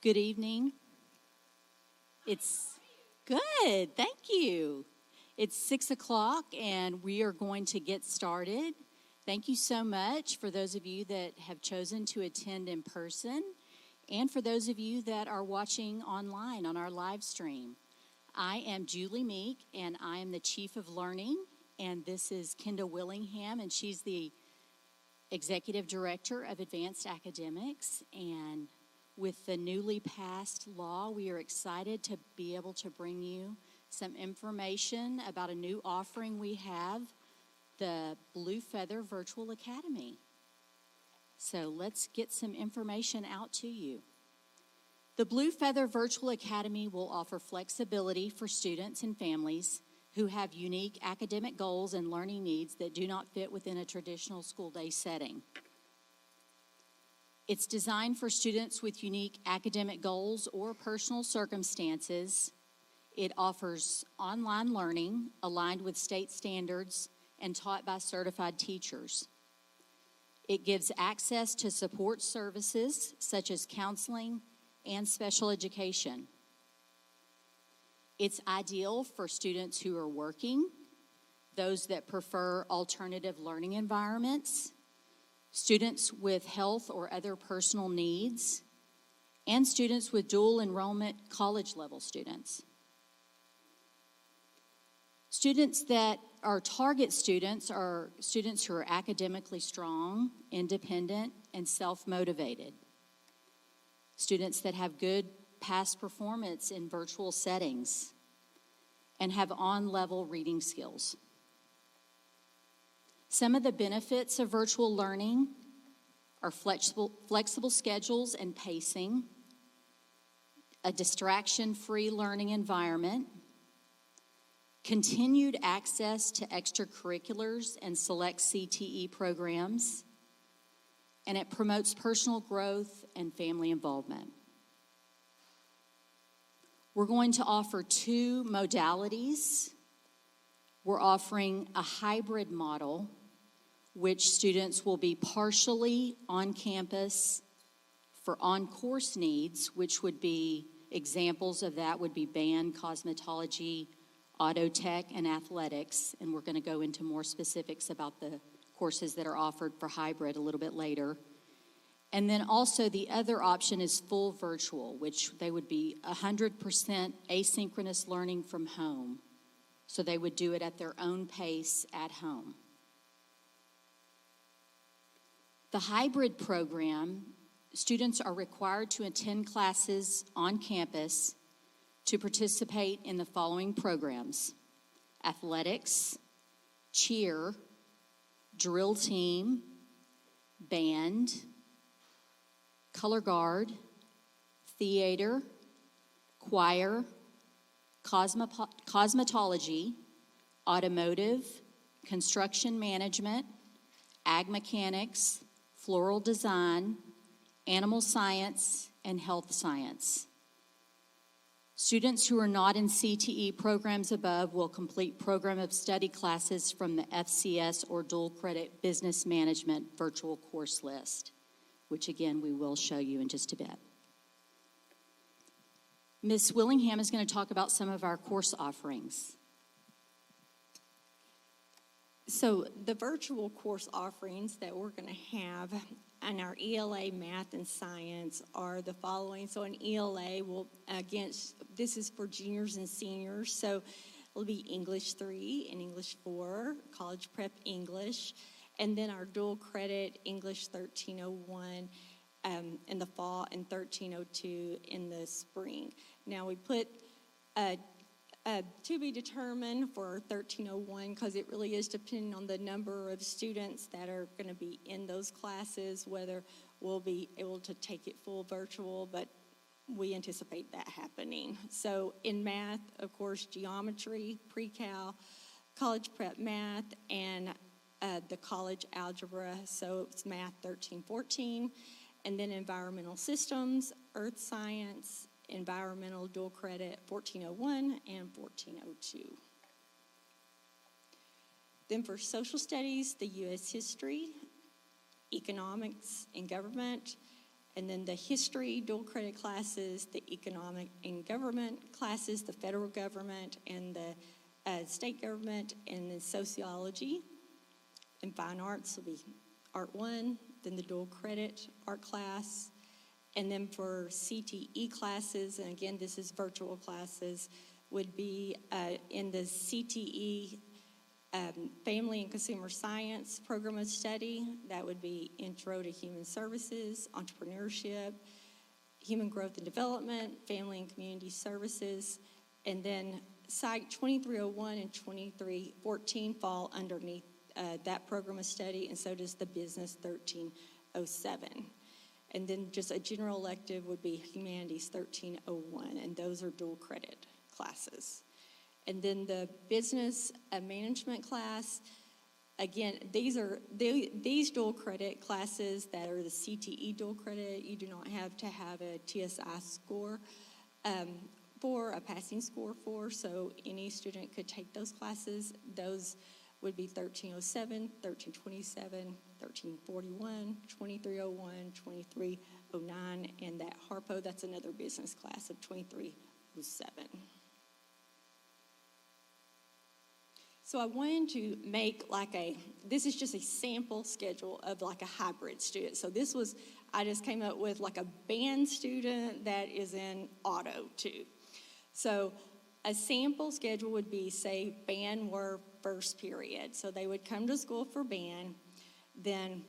Good evening. It's good. Thank you. It's 6 o'clock and we are going to get started. Thank you so much for those of you that have chosen to attend in person and for those of you that are watching online on our live stream. I am Julie Meek and I am the Chief of Learning, and this is Kendall Willingham, and she's the Executive Director of Advanced Academics. And with the newly passed law, we are excited to be able to bring you some information about a new offering we have, the Blue Feather Virtual Academy. So let's get some information out to you. The Blue Feather Virtual Academy will offer flexibility for students and families who have unique academic goals and learning needs that do not fit within a traditional school day setting. It's designed for students with unique academic goals or personal circumstances. It offers online learning aligned with state standards and taught by certified teachers. It gives access to support services such as counseling and special education. It's ideal for students who are working, those that prefer alternative learning environments, students with health or other personal needs, and students with dual enrollment college-level students. Students that are target students are students who are academically strong, independent, and self-motivated. Students that have good past performance in virtual settings and have on-level reading skills. Some of the benefits of virtual learning are flexible schedules and pacing, a distraction-free learning environment, continued access to extracurriculars and select CTE programs, and it promotes personal growth and family involvement. We're going to offer two modalities. We're offering a hybrid model, which students will be partially on campus for on-course needs, which would be examples of that would be band, cosmetology, auto tech, and athletics. And we're going to go into more specifics about the courses that are offered for hybrid a little bit later. And then also the other option is full virtual, which they would be 100% asynchronous learning from home. So they would do it at their own pace at home. The hybrid program, students are required to attend classes on campus to participate in the following programs: athletics, cheer, drill team, band, color guard, theater, choir, cosmetology, automotive, construction management, ag mechanics, floral design, animal science, and health science. Students who are not in CTE programs above will complete program of study classes from the FCS or dual credit business management virtual course list, which again we will show you in just a bit. Ms. Willingham is going to talk about some of our course offerings. So the virtual course offerings that we're going to have in our ELA math and science are the following. So in ELA, this is for juniors and seniors. So it'll be English 3 and English 4, college prep English, and then our dual credit English 1301 in the fall and 1302 in the spring. Now we put to be determined for 1301 because it really is depending on the number of students that are going to be in those classes, whether we'll be able to take it full virtual, but we anticipate that happening. So in math, of course, geometry, pre-cal, college prep math, and the college algebra, so it's math 1314, and then environmental systems, earth science, environmental dual credit 1401 and 1402. Then for social studies, the U.S. history, economics and government, And then the history dual credit classes, the economic and government classes, the federal government and the state government, and then sociology. And fine arts will be Art 1, then the dual credit art class. And then for CTE classes, and again, this is virtual classes, would be in the CTE Family and Consumer Science Program of Study. That would be Intro to Human Services, Entrepreneurship, Human Growth and Development, Family and Community Services. And then Psych 2301 and 2314 fall underneath that program of study, and so does the Business 1307. And then just a general elective would be Humanities 1301, and those are dual credit classes. And then the business management class, again, these dual credit classes that are the CTE dual credit. You do not have to have a TSI score for a passing score for, so any student could take those classes. Those would be 1307, 1327, 1341, 2301, 2309, and that HARPO, that's another business class of 2307. So I wanted to make this is just a sample schedule of like a hybrid student. So I just came up with like a band student that is in auto too. So a sample schedule would be, say, band were first period. So they would come to school for band, then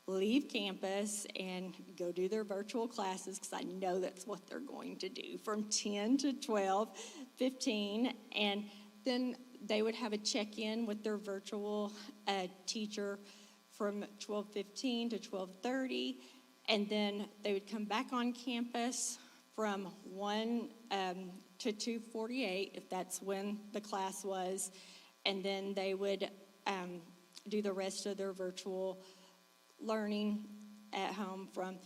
leave campus and go do their virtual classes, because I know that's what they're going to do, from 10 to 12:15, and then they would have a check-in with their virtual teacher from 12:15 to 12:30, and then they would come back on campus from 1 to 2:48, if that's when the class was, and then they would do the rest of their virtual learning at home from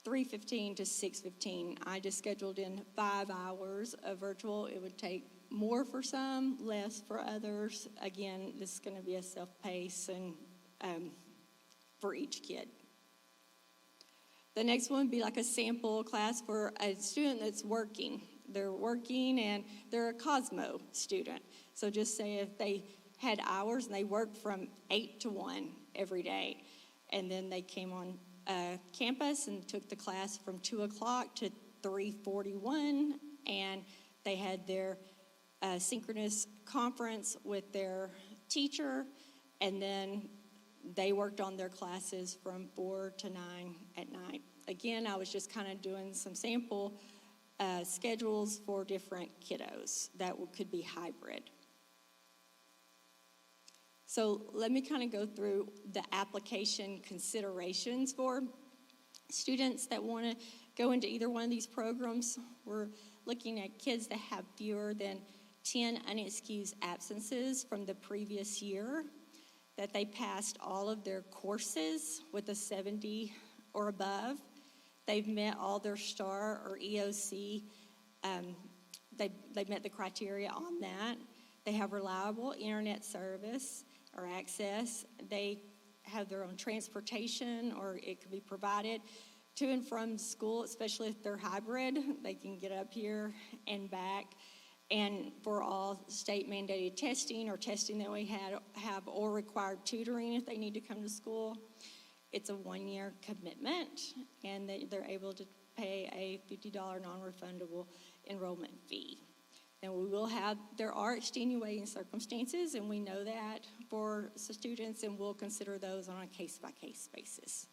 3:15 to 6:15. I just scheduled in 5 hours of virtual. It would take more for some, less for others. Again, this is going to be a self-pace and for each kid. The next one would be like a sample class for a student that's working. They're working and they're a Cosmo student. So just say if they had hours and they worked from 8 to 1 every day, and then they came on campus and took the class from 2 o'clock to 3:41, and they had their synchronous conference with their teacher, and then they worked on their classes from 4 to 9 at night. Again, I was just kind of doing some sample schedules for different kiddos that could be hybrid. So let me kind of go through the application considerations for students that want to go into either one of these programs. We're looking at kids that have fewer than 10 unexcused absences from the previous year, that they passed all of their courses with a 70 or above. They've met all their STAR or EOC. They've met the criteria on that. They have reliable internet service or access. They have their own transportation, or it could be provided to and from school, especially if they're hybrid. They can get up here and back. And for all state mandated testing or testing that we have or required tutoring if they need to come to school, it's a 1-year commitment, and they're able to pay a $50 non-refundable enrollment fee. And there are extenuating circumstances, and we know that for students, and we'll consider those on a case-by-case basis.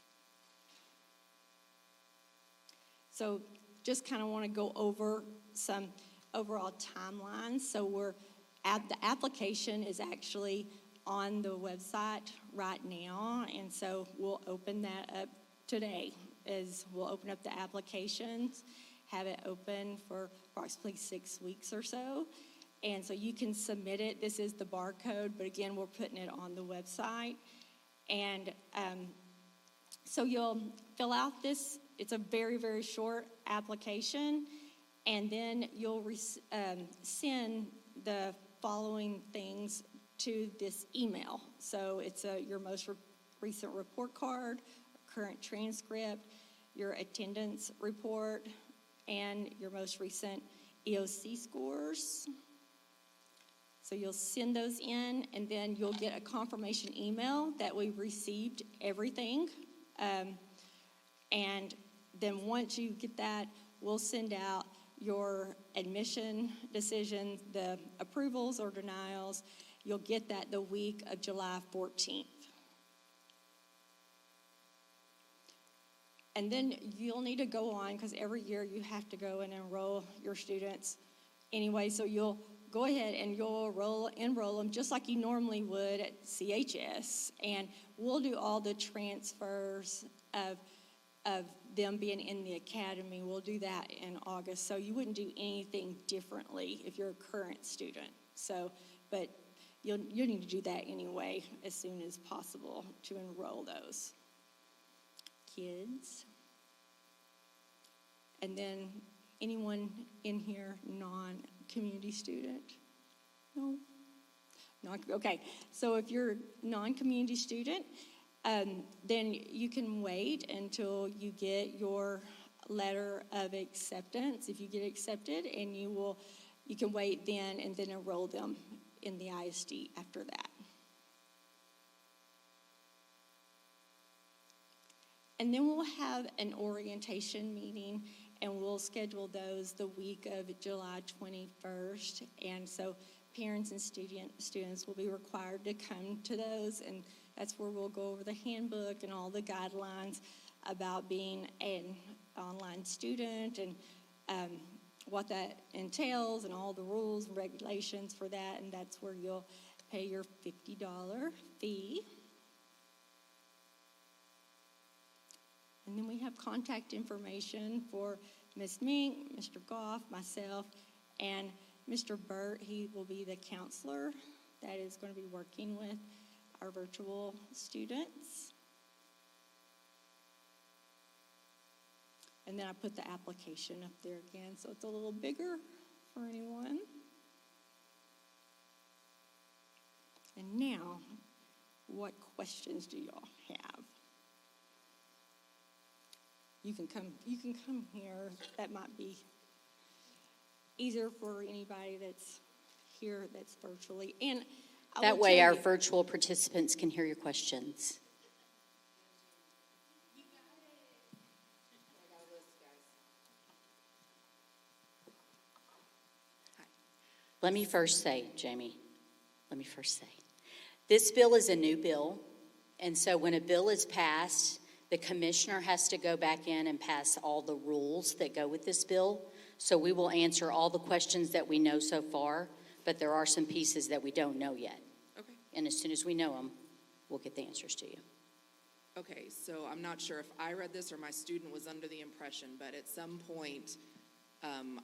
So just kind of want to go over some overall timelines. So the application is actually on the website right now, and so we'll open that up today. We'll open up the applications, have it open for approximately 6 weeks or so, and so you can submit it. This is the barcode, but again, we're putting it on the website, and so you'll fill out this. It's a very, very short application, and then you'll send the following things to this email. So it's your most recent report card, current transcript, your attendance report, and your most recent EOC scores. So you'll send those in, and then you'll get a confirmation email that we received everything. And then once you get that, we'll send out your admission decision, the approvals or denials. You'll get that the week of July 14th. And then you'll need to go on, because every year you have to go and enroll your students anyway. So you'll go ahead and you'll enroll them just like you normally would at CHS. And we'll do all the transfers of them being in the academy. We'll do that in August. So you wouldn't do anything differently if you're a current student. So, but you'll need to do that anyway as soon as possible to enroll those kids. And then anyone in here non-community student? No? Okay, so if you're a non-community student, then you can wait until you get your letter of acceptance. If you get accepted, and you can wait then and then enroll them in the ISD after that. And then we'll have an orientation meeting, and we'll schedule those the week of July 21st. And so parents and students will be required to come to those, and that's where we'll go over the handbook and all the guidelines about being an online student and what that entails and all the rules and regulations for that. And that's where you'll pay your $50 fee. And then we have contact information for Ms. Mink, Mr. Goff, myself, and Mr. Burt. He will be the counselor that is going to be working with our virtual students. And then I put the application up there again, so it's a little bigger for anyone. And now, what questions do y'all have? You can come here. That might be easier for anybody that's here that's virtually. And that way our virtual participants can hear your questions. Let me first say, Jamie, this bill is a new bill. And so when a bill is passed, the commissioner has to go back in and pass all the rules that go with this bill. So we will answer all the questions that we know so far, but there are some pieces that we don't know yet. Okay. And as soon as we know them, we'll get the answers to you. Okay, so I'm not sure if I read this or my student was under the impression, but at some point,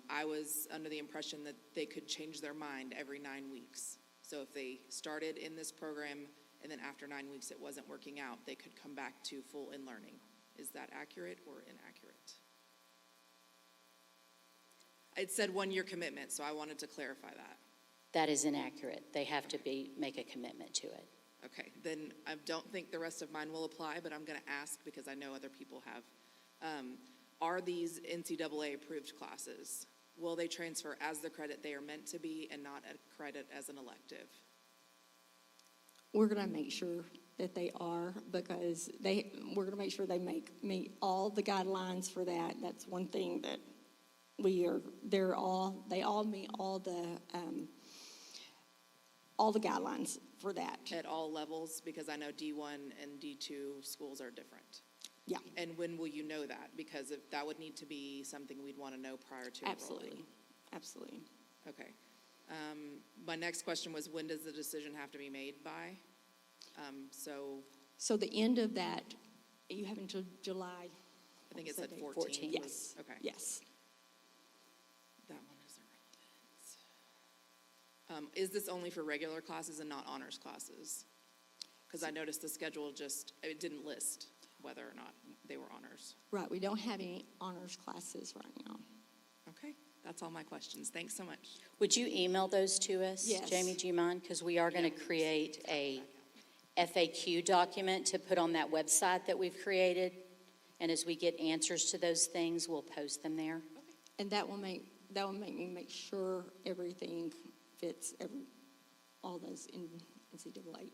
I was under the impression that they could change their mind every 9 weeks. So if they started in this program and then after 9 weeks it wasn't working out, they could come back to full in-learning. Is that accurate or inaccurate? It said 1 year commitment, so I wanted to clarify that. That is inaccurate. They have to make a commitment to it. Okay, then I don't think the rest of mine will apply, but I'm going to ask because I know other people have. Are these NCAA approved classes? Will they transfer as the credit they are meant to be and not a credit as an elective? We're going to make sure that they are, because we're going to make sure they meet all the guidelines for that. That's one thing that they all meet all the guidelines for that. At all levels, because I know D1 and D2 schools are different. Yeah. And when will you know that? Because if that would need to be something we'd want to know prior to enrolling. Absolutely. Okay. My next question was, when does the decision have to be made by? So the end of that, you have until July. I think it said 14. 14. Yes. Okay. Yes. That one is irrelevant. Is this only for regular classes and not honors classes? Because I noticed the schedule it didn't list whether or not they were honors. Right. We don't have any honors classes right now. Okay. That's all my questions. Thanks so much. Would you email those to us, Yes. Jamie? Do you mind? Because we are going to create a FAQ document to put on that website that we've created. And as we get answers to those things, we'll post them there. And that will make me make sure everything fits all those in NCAA.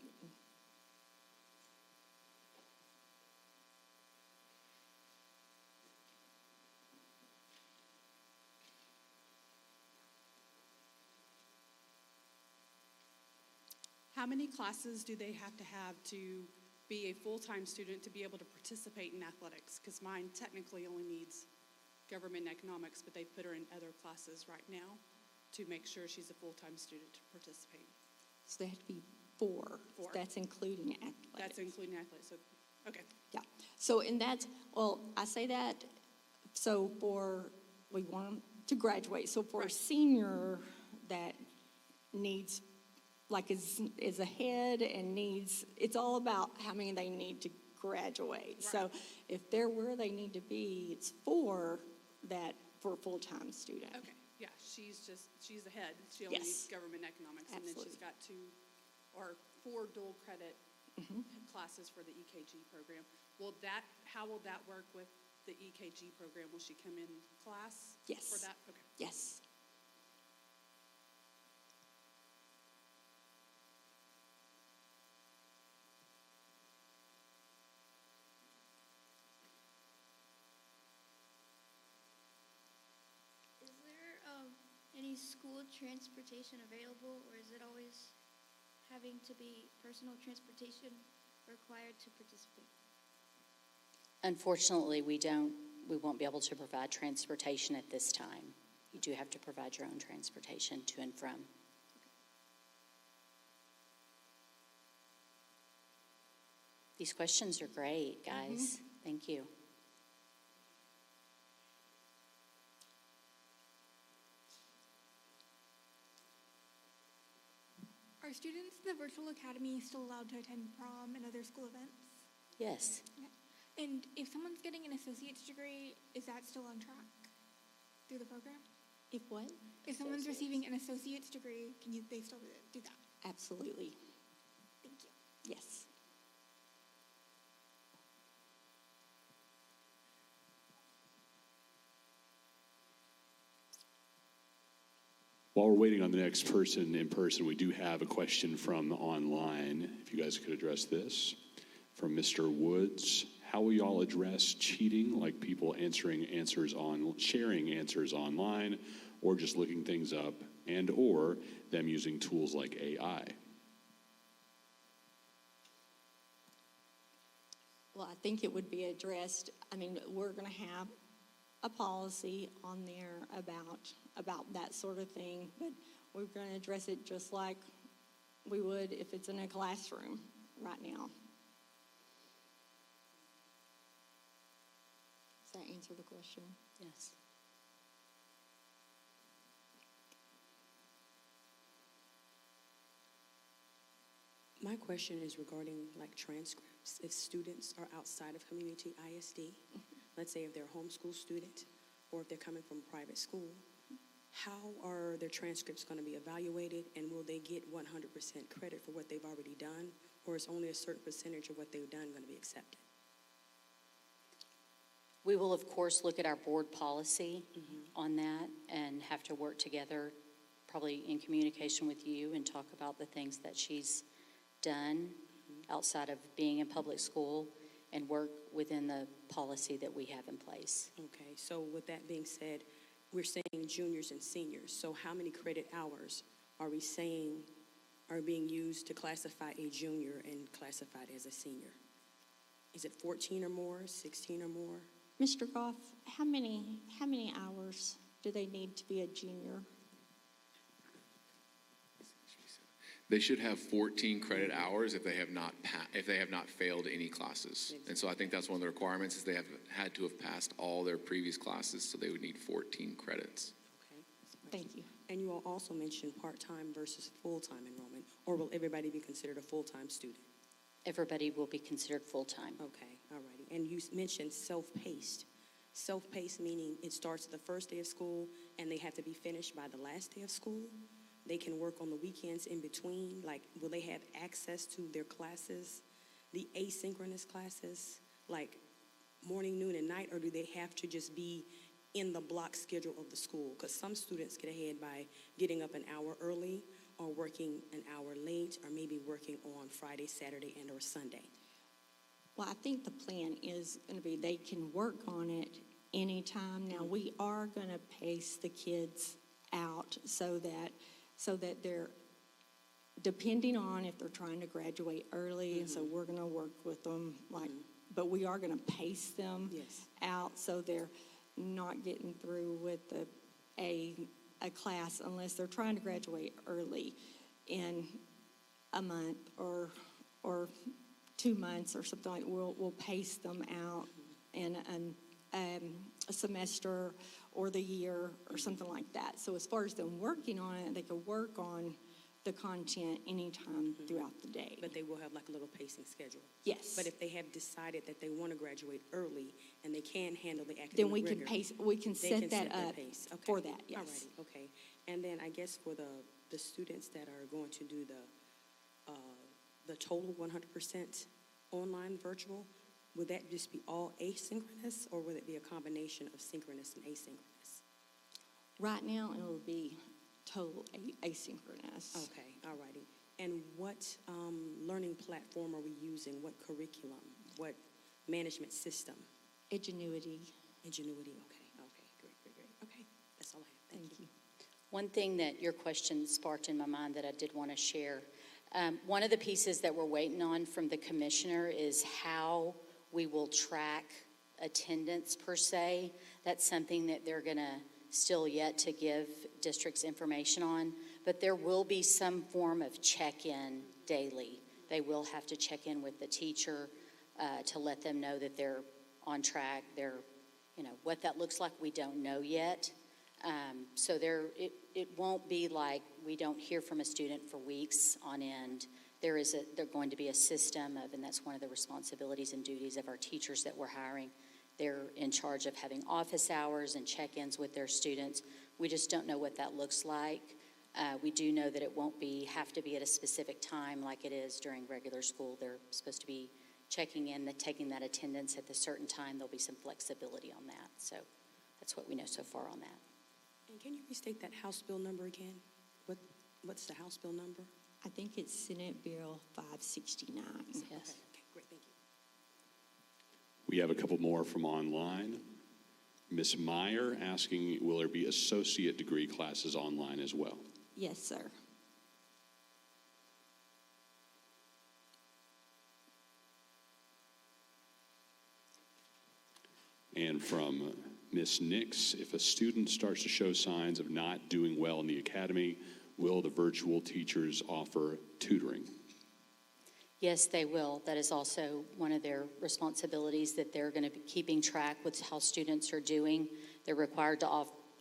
How many classes do they have to be a full-time student to be able to participate in athletics? Because mine technically only needs government and economics, but they put her in other classes right now to make sure she's a full-time student to participate. So they have to be four. Four. That's including athletics. That's including athletics, so, okay. Yeah. So, and that's, well, I say that, so we want them to graduate. So for a Right. senior that needs, like is ahead and needs, it's all about how many they need to graduate. So Right. if they're where they need to be, it's four that for a full-time student. Okay, yeah, she's ahead. She only Yes. needs government and economics, and then she's Absolutely. got 4 dual credit classes for the EKG program. How will that work with the EKG program? Will she come in class Yes. for that? Okay. Yes. Is there any school transportation available, or is it always having to be personal transportation required to participate? Unfortunately, we won't be able to provide transportation at this time. You do have to provide your own transportation to and from. These questions are great, guys. Thank you. Are students in the virtual academy still allowed to attend prom and other school events? Yes. And if someone's getting an associate's degree, is that still on track through the program? If what? If someone's receiving an associate's degree, they still do that? Absolutely. Thank you. Yes. While we're waiting on the next person in person, we do have a question from online. If you guys could address this. From Mr. Woods. How will y'all address cheating, like people sharing answers online, or just looking things up, and or them using tools like AI? Well, I think it would be addressed, we're going to have a policy on there about that sort of thing, but we're going to address it just like we would if it's in a classroom right now. Does that answer the question? Yes. My question is regarding transcripts. If students are outside of Community ISD, let's say if they're a homeschool student or if they're coming from private school, how are their transcripts going to be evaluated, and will they get 100% credit for what they've already done, or is only a certain percentage of what they've done going to be accepted? We will, of course, look at our board policy on that and have to work together, probably in communication with you, and talk about the things that she's done outside of being in public school and work within the policy that we have in place. Okay, so with that being said, we're saying juniors and seniors. So how many credit hours are we saying are being used to classify a junior and classified as a senior? Is it 14 or more, 16 or more? Mr. Goff, how many hours do they need to be a junior? They should have 14 credit hours if they have not failed any classes. And so I think that's one of the requirements is they have had to have passed all their previous classes, so they would need 14 credits. Okay. Thank you. And you all also mentioned part-time versus full-time enrollment, or will everybody be considered a full-time student? Everybody will be considered full-time. Okay, all righty. And you mentioned self-paced. Self-paced meaning it starts the first day of school and they have to be finished by the last day of school? They can work on the weekends in between? Will they have access to their classes, the asynchronous classes, morning, noon, and night, or do they have to just be in the block schedule of the school? Because some students get ahead by getting up an hour early or working an hour late, or maybe working on Friday, Saturday, and or Sunday. Well, I think the plan is going to be they can work on it anytime. Now, we are going to pace the kids out so that they're, depending on if they're trying to graduate early, and so we're going to work with them, but we are going to pace them out so they're not getting through with a class unless they're trying to graduate early in a month or 2 months or something like. We'll pace them out in a semester or the year or something like that. So as far as them working on it, they can work on the content anytime throughout the day. But they will have like a little pacing schedule. Yes. But if they have decided that they want to graduate early and they can handle the academic Then we can rigor, pace. We can they set can that their up pace. Okay. for that. Yes. Alrighty, okay. And then I guess for the students that are going to do the total 100% online virtual, would that just be all asynchronous, or would it be a combination of synchronous and asynchronous? Right now, it will be total asynchronous. Okay, alrighty. And what learning platform are we using? What curriculum? What management system? Ingenuity. Ingenuity, okay, great. Okay, that's all I have. Thank you. One thing that your question sparked in my mind that I did want to share, one of the pieces that we're waiting on from the commissioner is how we will track attendance per se. That's something that they're going to still yet to give districts information on, but there will be some form of check-in daily. They will have to check in with the teacher to let them know that they're on track. They're, what that looks like, we don't know yet. So it won't be like we don't hear from a student for weeks on end. There's going to be a system of, and that's one of the responsibilities and duties of our teachers that we're hiring. They're in charge of having office hours and check-ins with their students. We just don't know what that looks like. We do know that it won't have to be at a specific time like it is during regular school. They're supposed to be checking in, taking that attendance at a certain time. There'll be some flexibility on that. So that's what we know so far on that. And can you restate that House Bill number again? What's the House Bill number? I think it's Senate Bill 569. Yes. Okay, great, thank you. We have a couple more from online. Ms. Meyer asking, will there be associate degree classes online as well? Yes, sir. And from Ms. Nix, if a student starts to show signs of not doing well in the academy, will the virtual teachers offer tutoring? Yes, they will. That is also one of their responsibilities, that they're going to be keeping track with how students are doing. They're required to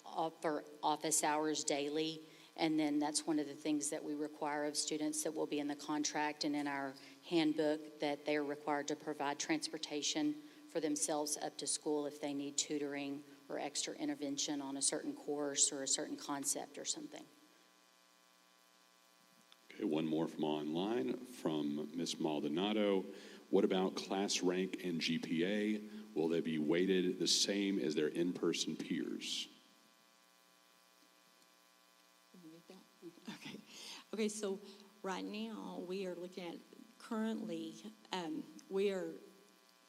offer office hours daily, and then that's one of the things that we require of students that will be in the contract and in our handbook, that they're required to provide transportation for themselves up to school if they need tutoring or extra intervention on a certain course or a certain concept or something. Okay, one more from online, from Ms. Maldonado. What about class rank and GPA? Will they be weighted the same as their in-person peers? Okay, so right now we are looking at currently, we are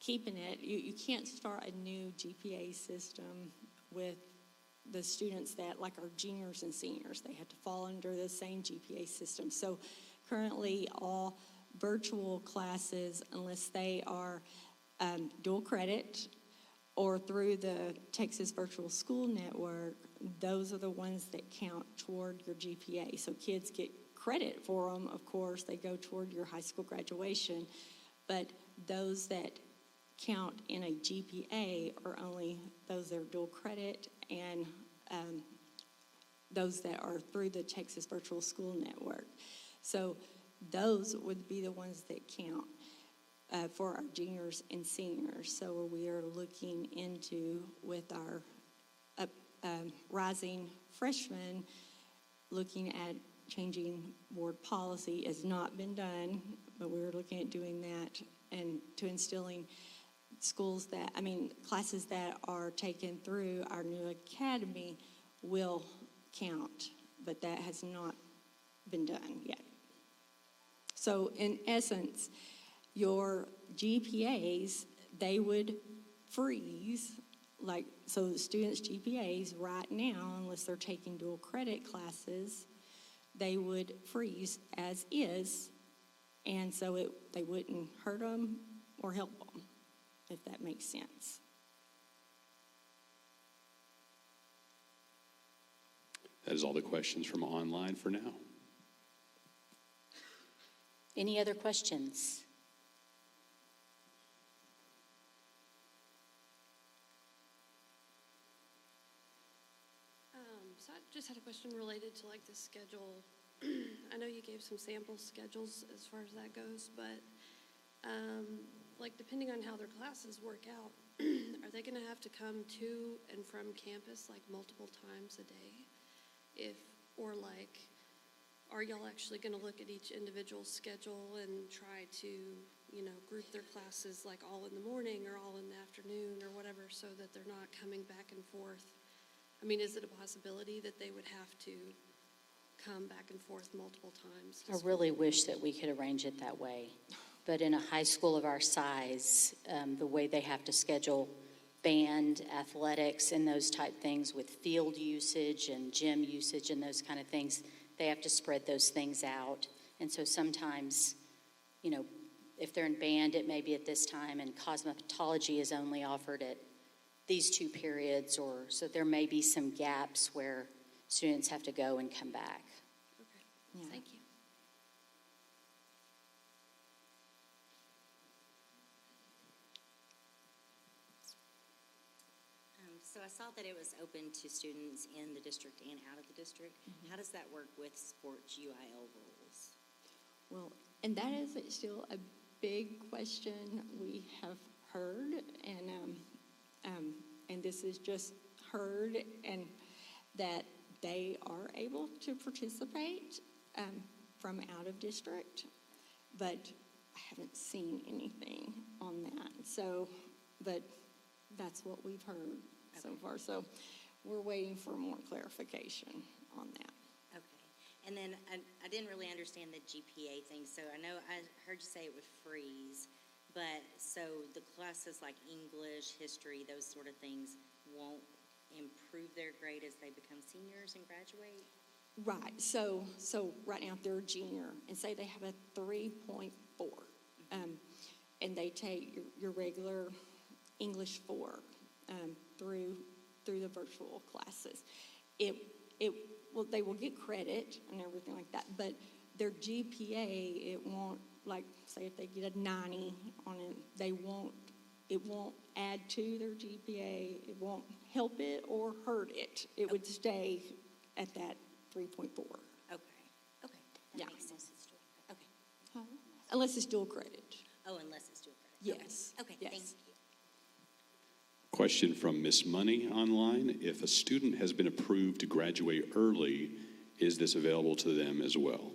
keeping it. You can't start a new GPA system with the students that, like our juniors and seniors, they have to fall under the same GPA system. So currently all virtual classes, unless they are dual credit or through the Texas Virtual School Network, those are the ones that count toward your GPA. So kids get credit for them, of course. They go toward your high school graduation. But those that count in a GPA are only those that are dual credit and those that are through the Texas Virtual School Network. So those would be the ones that count for our juniors and seniors. So we are looking into, with our rising freshmen, looking at changing board policy. Has not been done, but we're looking at doing that and to instilling classes that are taken through our new academy will count, but that has not been done yet. So in essence, your GPAs, they would freeze, so the students' GPAs right now, unless they're taking dual credit classes, they would freeze as is, and so they wouldn't hurt them or help them, if that makes sense. That is all the questions from online for now. Any other questions? So I just had a question related to like the schedule. I know you gave some sample schedules as far as that goes, but like depending on how their classes work out, are they going to have to come to and from campus like multiple times a day? Or like, are y'all actually going to look at each individual schedule and try to, group their classes like all in the morning or all in the afternoon or whatever so that they're not coming back and forth? I mean, is it a possibility that they would have to come back and forth multiple times? I really wish that we could arrange it that way. But in a high school of our size, the way they have to schedule band, athletics, and those type things with field usage and gym usage and those kind of things, they have to spread those things out. And so sometimes, if they're in band, it may be at this time, and cosmetology is only offered at these 2 periods, so there may be some gaps where students have to go and come back. Okay, Yeah. thank you. So I saw that it was open to students in the district and out of the district. Mm-hmm. How does that work with sports UIL rules? Well, and that is still a big question we have heard, and this is just heard, and that they are able to participate from out of district, but I haven't seen anything on that. So, but that's what we've heard so far. So we're waiting for more clarification on that. Okay. And then I didn't really understand the GPA thing. So I know I heard you say it would freeze, but so the classes like English, history, those sort of things won't improve their grade as they become seniors and graduate? Right. So right now if they're a junior and say they have a 3.4, and they take your regular English 4 through the virtual classes, they will get credit and everything like that, but their GPA, it won't, like say if they get a 90 on it, it won't add to their GPA. It won't help it or hurt it. It would stay at that 3.4. Okay. Okay. That Yeah. makes sense. Okay. Unless it's dual credit. Oh, unless it's dual credit. Yes. Okay. Yes. Thank you. Question from Miss Money online. If a student has been approved to graduate early, is this available to them as well?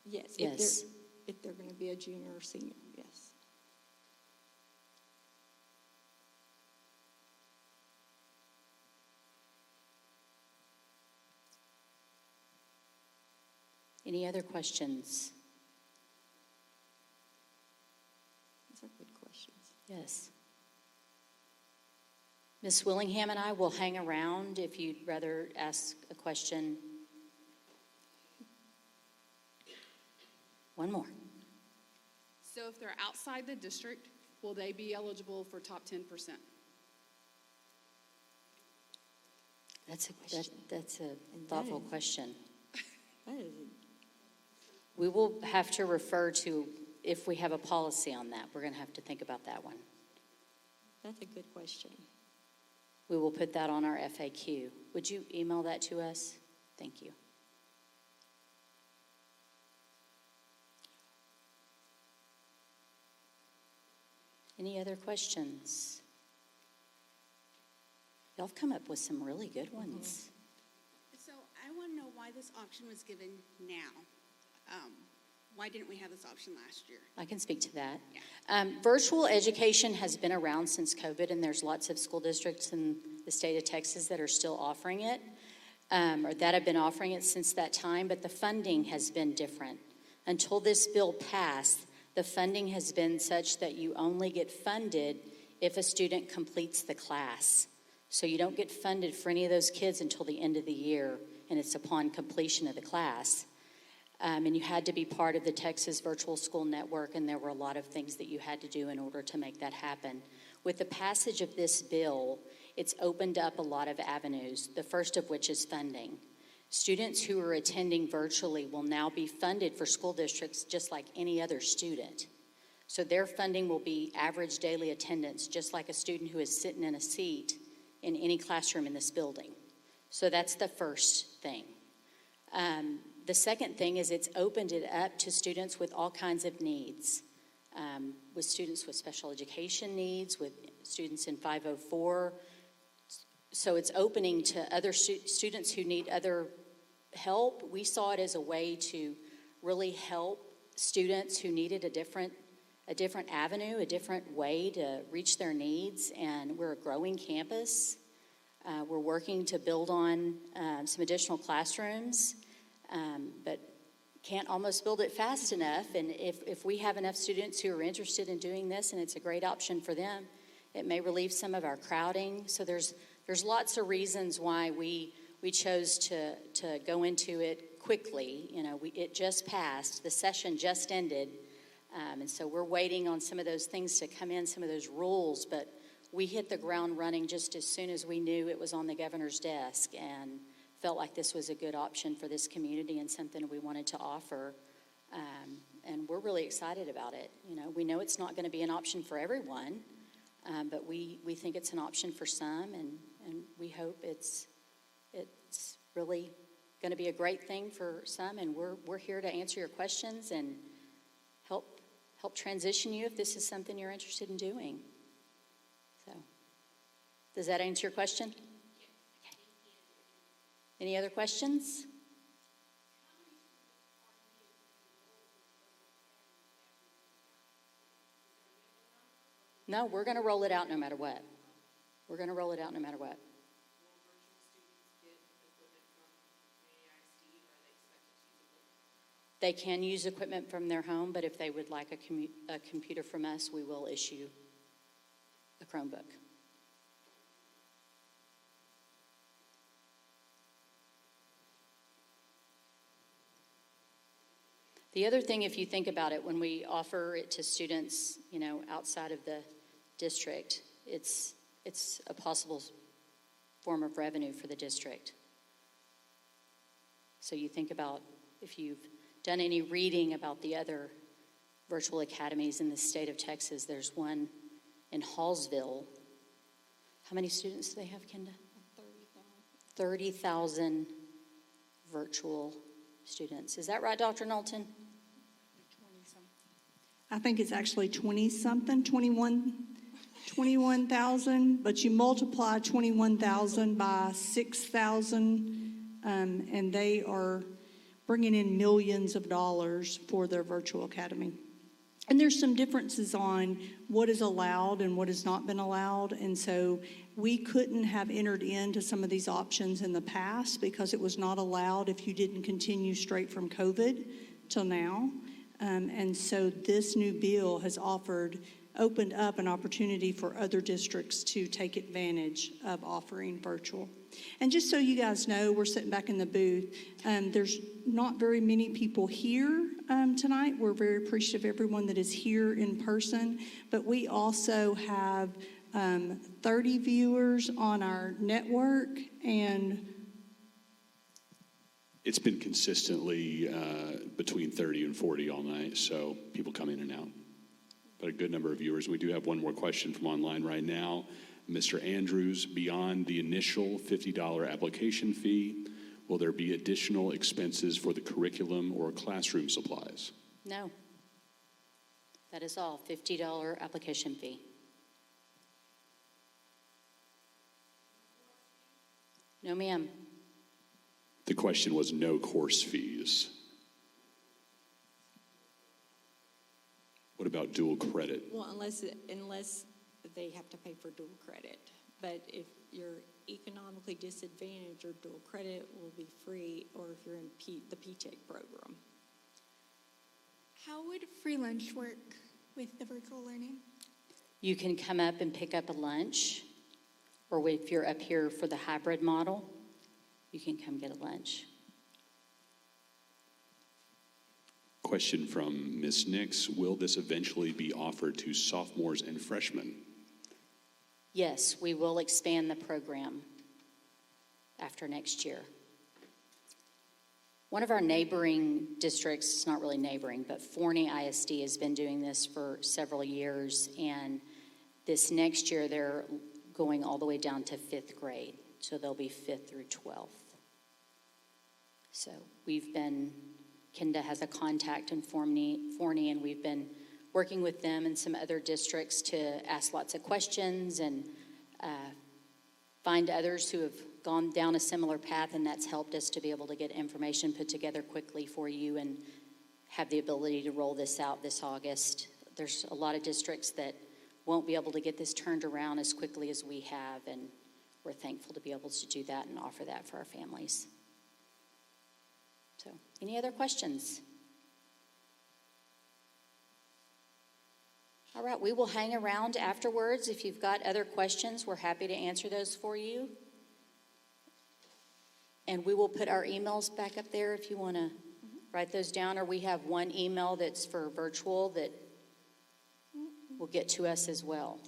Yes. Yes. If they're going to be a junior or senior, yes. Any other questions? These are good questions. Yes. Ms. Willingham and I will hang around if you'd rather ask a question. One more. So if they're outside the district, will they be eligible for top 10%? That's a thoughtful question. That is We will have to refer to if we have a policy on that. We're going to have to think about that one. that's a good question. We will put that on our FAQ. Would you email that to us? Thank you. Any other questions? Y'all have come up with some really good ones. So I want to know why this auction was given now. Why didn't we have this option last year? I can speak to that. Virtual education has been around since COVID, and there's lots of school districts in the state of Texas that are still offering it, or that have been offering it since that time, but the funding has been different. Until this bill passed, the funding has been such that you only get funded if a student completes the class. So you don't get funded for any of those kids until the end of the year, and it's upon completion of the class. And you had to be part of the Texas Virtual School Network, and there were a lot of things that you had to do in order to make that happen. With the passage of this bill, it's opened up a lot of avenues, the first of which is funding. Students who are attending virtually will now be funded for school districts just like any other student. So their funding will be average daily attendance, just like a student who is sitting in a seat in any classroom in this building. So that's the first thing. The second thing is it's opened it up to students with all kinds of needs, with students with special education needs, with students in 504. So it's opening to other students who need other help. We saw it as a way to really help students who needed a different avenue, a different way to reach their needs. And we're a growing campus. We're working to build on some additional classrooms. But can't almost build it fast enough. And if we have enough students who are interested in doing this and it's a great option for them, it may relieve some of our crowding. So there's lots of reasons why we chose to go into it quickly. You know, it just passed. The session just ended. And so we're waiting on some of those things to come in, some of those rules. But we hit the ground running just as soon as we knew it was on the governor's desk, and felt like this was a good option for this community and something we wanted to offer. And we're really excited about it. You know, we know it's not going to be an option for everyone, but we think it's an option for some, and we hope it's really going to be a great thing for some, and we're here to answer your questions and help transition you if this is something you're interested in doing. So, does that answer your question? Any other questions? No, we're going to roll it out no matter what. We're going to roll it out no matter what. They can use equipment from their home, but if they would like a computer from us, we will issue a Chromebook. The other thing, if you think about it, when we offer it to students, you know, outside of the district, it's a possible form of revenue for the district. So you think about if you've done any reading about the other virtual academies in the state of Texas, there's one in Hallsville. How many students do they have, Kenda? 30,000 virtual students. Is that right, Dr. Knowlton? I think it's actually 20-something, 21,000, but you multiply 21,000 by 6,000, and they are bringing in millions of dollars for their virtual academy. And there's some differences on what is allowed and what has not been allowed, and so we couldn't have entered into some of these options in the past because it was not allowed if you didn't continue straight from COVID till now. And so this new bill has opened up an opportunity for other districts to take advantage of offering virtual. And just so you guys know, we're sitting back in the booth. There's not very many people here tonight. We're very appreciative of everyone that is here in person. But we also have 30 viewers on our network, and it's been consistently between 30 and 40 all night, so people come in and out. But a good number of viewers. We do have one more question from online right now. Mr. Andrews, beyond the initial $50 application fee, will there be additional expenses for the curriculum or classroom supplies? No. That is all, $50 application fee. No, ma'am. The question was no course fees. about dual credit? Well, unless they have to pay for dual credit. But if you're economically disadvantaged, or dual credit will be free, or if you're in the P-TECH program. How would free lunch work with the virtual learning? You can come up and pick up a lunch, or if you're up here for the hybrid model, you can come get a lunch. Question from Ms. Nix. Will this eventually be offered to sophomores and freshmen? Yes, we will expand the program after next year. One of our neighboring districts, it's not really neighboring, but Forney ISD has been doing this for several years, and this next year they're going all the way down to 5th grade, so they'll be 5th through 12th. So Kenda has a contact in Forney, and we've been working with them and some other districts to ask lots of questions and find others who have gone down a similar path, and that's helped us to be able to get information put together quickly for you and have the ability to roll this out this August. There's a lot of districts that won't be able to get this turned around as quickly as we have, and we're thankful to be able to do that and offer that for our families. So, any other questions? All right, we will hang around afterwards. If you've got other questions, we're happy to answer those for you. And we will put our emails back up there if you want to write those down, or we have one email that's for virtual that will get to us as well.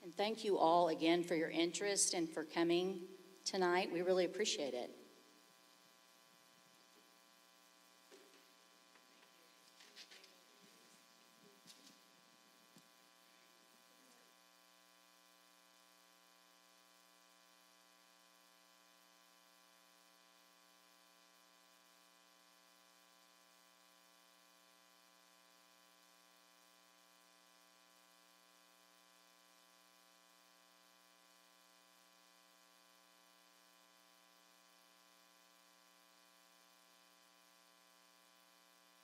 And thank you all again for your interest and for coming tonight. We really appreciate it.